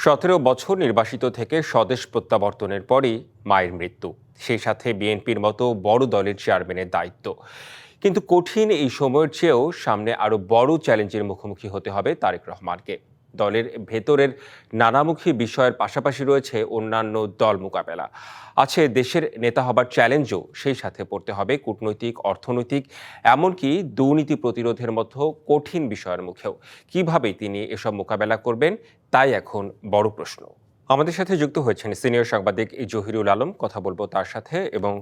17 বছর নির্বাসিত থেকে স্বদেশ প্রত্যাবর্তনের পরই মায়ের মৃত্যু, সেই সাথে বিএনপির মতো বড় দলের চেয়ারম্যানের দায়িত্ব। কিন্তু কঠিন এই সময়ের চেয়েও সামনে আরো বড় চ্যালেঞ্জের মুখোমুখি হতে হবে তারেক রহমানকে। দলের ভেতরের নানামুখী বিষয়ের পাশাপাশি রয়েছে অন্যান্য দল মোকাবেলা, আছে দেশের নেতা হবার চ্যালেঞ্জও সেই সাথে পড়তে হবে কূটনৈতিক, অর্থনৈতিক, এমনকি দুর্নীতি প্রতিরোধের মতো কঠিন বিষয়ের মুখেও। কিভাবে তিনি এসব মোকাবেলা করবেন, তাই এখন বড় প্রশ্ন। আমাদের সাথে যুক্ত হয়েছেন সিনিয়র সাংবাদিক জহিরুল আলম, কথা বলবো তার সাথে। এবং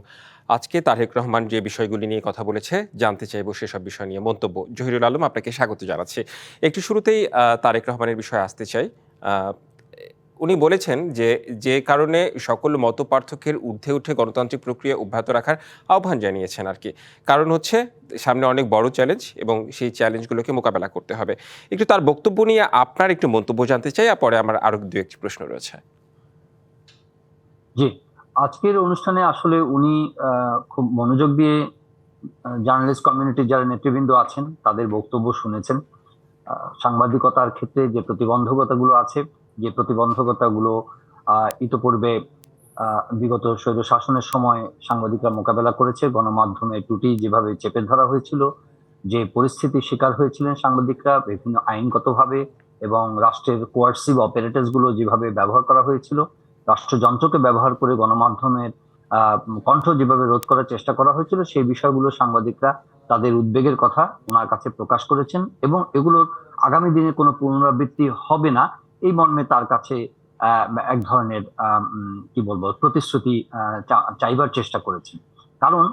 আজকে তারেক রহমান যে বিষয়গুলি নিয়ে কথা বলেছে জানতে চাইবো সেসব বিষয় নিয়ে মন্তব্য। জহিরুল আলম, আপনাকে স্বাগত জানাচ্ছি। একটু শুরুতেই তারেক রহমানের বিষয়ে আসতে চাই। আহ, উনি বলেছেন যে যে কারণে সকল মত পার্থক্যের ঊর্ধ্বে উঠে গণতান্ত্রিক প্রক্রিয়া অব্যাহত রাখার আহ্বান জানিয়েছেন আর কি। কারণ হচ্ছে সামনে অনেক বড় চ্যালেঞ্জ এবং সেই চ্যালেঞ্জগুলোকে মোকাবেলা করতে হবে। একটু তার বক্তব্য নিয়ে আপনার একটু মন্তব্য জানতে চাই, আর পরে আমার আরো দু একটি প্রশ্ন রয়েছে। জি, আজকের অনুষ্ঠানে আসলে উনি খুব মনোযোগ দিয়ে জার্নালিস্ট কমিউনিটির যারা নেতৃবৃন্দ আছেন তাদের বক্তব্য শুনেছেন। সাংবাদিকতার ক্ষেত্রে যে প্রতিবন্ধকতাগুলো আছে, যে প্রতিবন্ধকতাগুলো ইতোপূর্বে বিগত স্বৈর শাসনের সময় সাংবাদিকরা মোকাবেলা করেছে, গণমাধ্যমে ত্রুটি যেভাবে চেপে ধরা হয়েছিল, যে পরিস্থিতির শিকার হয়েছিলেন সাংবাদিকরা বিভিন্ন আইনগতভাবে, এবং রাষ্ট্রের কোয়ার্সিভ অপারেটরস গুলো যেভাবে ব্যবহার করা হয়েছিল, রাষ্ট্রযন্ত্রকে ব্যবহার করে গণমাধ্যমের কণ্ঠ যেভাবে রোধ করার চেষ্টা করা হয়েছিল, সেই বিষয়গুলো সাংবাদিকরা তাদের উদ্বেগের কথা ওনার কাছে প্রকাশ করেছেন, এবং এগুলোর আগামী দিনে কোনো পুনরাবৃত্তি হবে না এই মর্মে তার কাছে এক ধরনের কি বলবো প্রতিশ্রুতি চাইবার চেষ্টা করেছেন। কারণ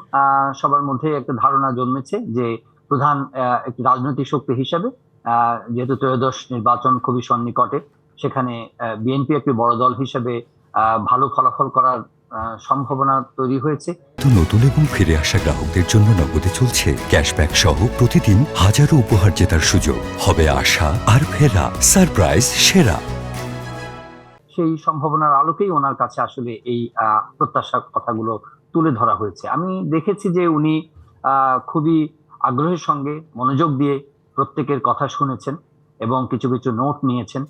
সবার মধ্যে একটা ধারণা জন্মেছে যে প্রধান একটি রাজনৈতিক শক্তি হিসেবে, যেহেতু ত্রয়োদশ নির্বাচন খুবই সন্নিকটে, সেখানে বিএনপি একটি বড় দল হিসেবে ভালো ফলাফল করার সম্ভাবনা তৈরি হয়েছে। নতুন এবং ফিরে আসা গ্রাহকদের জন্য নগদে চলছে ক্যাশব্যাক সহ প্রতিদিন হাজারো উপহার জেতার সুযোগ। হবে আশা আর ফেরা, সারপ্রাইজ সেরা। সেই সম্ভাবনার আলোকেই ওনার কাছে আসলে এই প্রত্যাশার কথাগুলো তুলে ধরা হয়েছে। আমি দেখেছি যে উনি খুবই আগ্রহের সঙ্গে মনোযোগ দিয়ে প্রত্যেকের কথা শুনেছেন এবং কিছু কিছু নোট নিয়েছেন।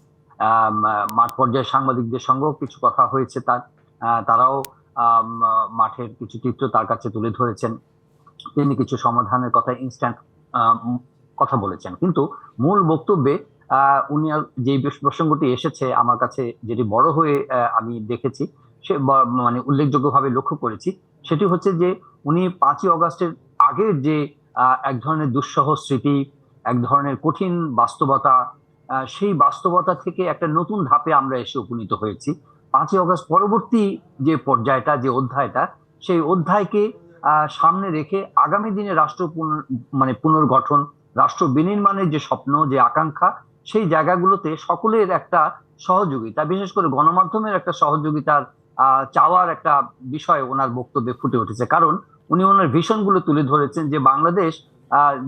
মাঠ পর্যায়ে সাংবাদিকদের সঙ্গেও কিছু কথা হয়েছে তার, তারাও মাঠের কিছু চিত্র তার কাছে তুলে ধরেছেন। তিনি কিছু সমাধানের কথা ইনস্ট্যান্ট কথা বলেছেন, কিন্তু মূল বক্তব্যে উনি যে প্রসঙ্গটি এসেছে আমার কাছে, যেটি বড় হয়ে আমি দেখেছি, সে মানে উল্লেখযোগ্যভাবে লক্ষ্য করেছি, সেটি হচ্ছে যে উনি 5ই অগাস্টের আগের যে এক ধরনের দুঃসহ স্মৃতি, এক ধরনের কঠিন বাস্তবতা, সেই বাস্তবতা থেকে একটা নতুন ধাপে আমরা এসে উপনীত হয়েছি। 5ই অগাস্ট পরবর্তী যে পর্যায়টা, যে অধ্যায়টা, সেই অধ্যায়কে সামনে রেখে আগামী দিনে রাষ্ট্র মানে পুনর্গঠন, রাষ্ট্র বিনির্মাণের যে স্বপ্ন, যে আকাঙ্ক্ষা, সেই জায়গাগুলোতে সকলের একটা সহযোগিতা, বিশেষ করে গণমাধ্যমের একটা সহযোগিতার চাওয়ার একটা বিষয় ওনার বক্তব্যে ফুটে উঠেছে। কারণ উনি ওনার ভিশন গুলো তুলে ধরেছেন যে বাংলাদেশ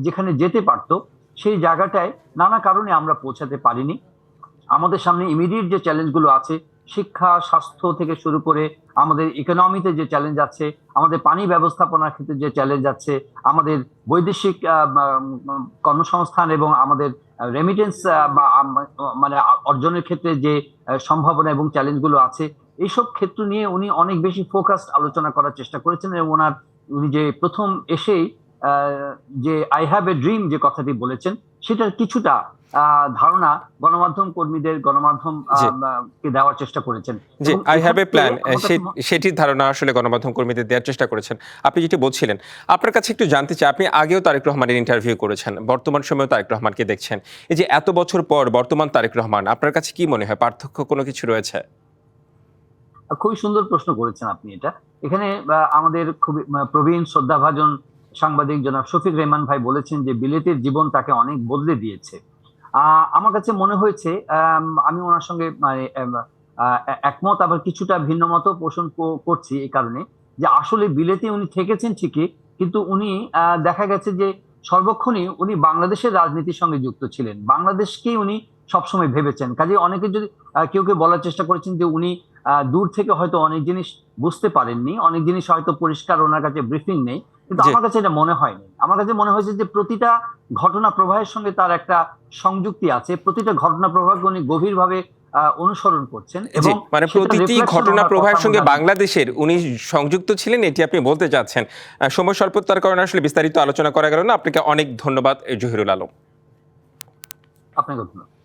যেখানে যেতে পারতো সেই জায়গাটায় নানা কারণে আমরা পৌঁছাতে পারিনি। আমাদের সামনে ইমিডিয়েট যে চ্যালেঞ্জ গুলো আছে, শিক্ষা, স্বাস্থ্য থেকে শুরু করে আমাদের ইকোনমিতে যে চ্যালেঞ্জ আছে, আমাদের পানি ব্যবস্থাপনার ক্ষেত্রে যে চ্যালেঞ্জ আছে, আমাদের বৈদেশিক কর্মসংস্থান এবং আমাদের রেমিটেন্স মানে অর্জনের ক্ষেত্রে যে সম্ভাবনা এবং চ্যালেঞ্জ গুলো আছে, এইসব ক্ষেত্র নিয়ে উনি অনেক বেশি ফোকাসড আলোচনা করার চেষ্টা করেছেন। এবং উনি যে প্রথম এসেই যে আই হ্যাভ এ ড্রিম যে কথাটি বলেছেন, সেটার কিছুটা ধারণা গণমাধ্যম কর্মীদের, গণমাধ্যম কে দেওয়ার চেষ্টা করেছেন। জি, আই হ্যাভ এ প্ল্যান, সেটির ধারণা আসলে গণমাধ্যম কর্মীদের দেওয়ার চেষ্টা করেছেন। আপনি যেটি বলছিলেন, আপনার কাছে একটু জানতে চাই, আপনি আগেও তারেক রহমানের ইন্টারভিউ করেছেন, বর্তমান সময়েও তারেক রহমানকে দেখছেন। এই যে এত বছর পর বর্তমান তারেক রহমান, আপনার কাছে কি মনে হয়, পার্থক্য কোনো কিছু রয়েছে? খুবই সুন্দর প্রশ্ন করেছেন আপনি এটা। এখানে আমাদের খুবই প্রবীণ শ্রদ্ধাভাজন সাংবাদিক জনাব শফিক রেহমান ভাই বলেছেন যে বিলেতের জীবন তাকে অনেক বদলে দিয়েছে। আমার কাছে মনে হয়েছে, আমি ওনার সঙ্গে মানে একমত, আবার কিছুটা ভিন্ন মত পোষণ করছি এই কারণে যে আসলে বিলেতে উনি থেকেছেন ঠিকই, কিন্তু উনি দেখা গেছে যে সর্বক্ষণই উনি বাংলাদেশের রাজনীতির সঙ্গে যুক্ত ছিলেন, বাংলাদেশকেই উনি সবসময় ভেবেছেন। কাজে অনেকে যদি কেউ কেউ বলার চেষ্টা করেছেন যে উনি দূর থেকে হয়তো অনেক জিনিস বুঝতে পারেননি, অনেক জিনিস হয়তো পরিষ্কার ওনার কাছে ব্রিফিং নেই, কিন্তু আমার কাছে এটা মনে হয়নি। আমার কাছে মনে হয়েছে যে প্রতিটা ঘটনা প্রবাহের সঙ্গে তার একটা সংযুক্তি আছে, প্রতিটা ঘটনা প্রবাহকে উনি গভীরভাবে অনুসরণ করছেন জি, এবং মানে সেটা প্রতিটি reflection ঘটনা ওনার প্রবাহের কথার সঙ্গে মধ্যে আমি- বাংলাদেশের উনি সংযুক্ত ছিলেন, এটি আপনি বলতে চাচ্ছেন। সময় স্বল্পতার কারণে আসলে বিস্তারিত আলোচনা করা গেল না। আপনাকে অনেক ধন্যবাদ জহিরুল আলম। আপনাকে ধন্যবাদ।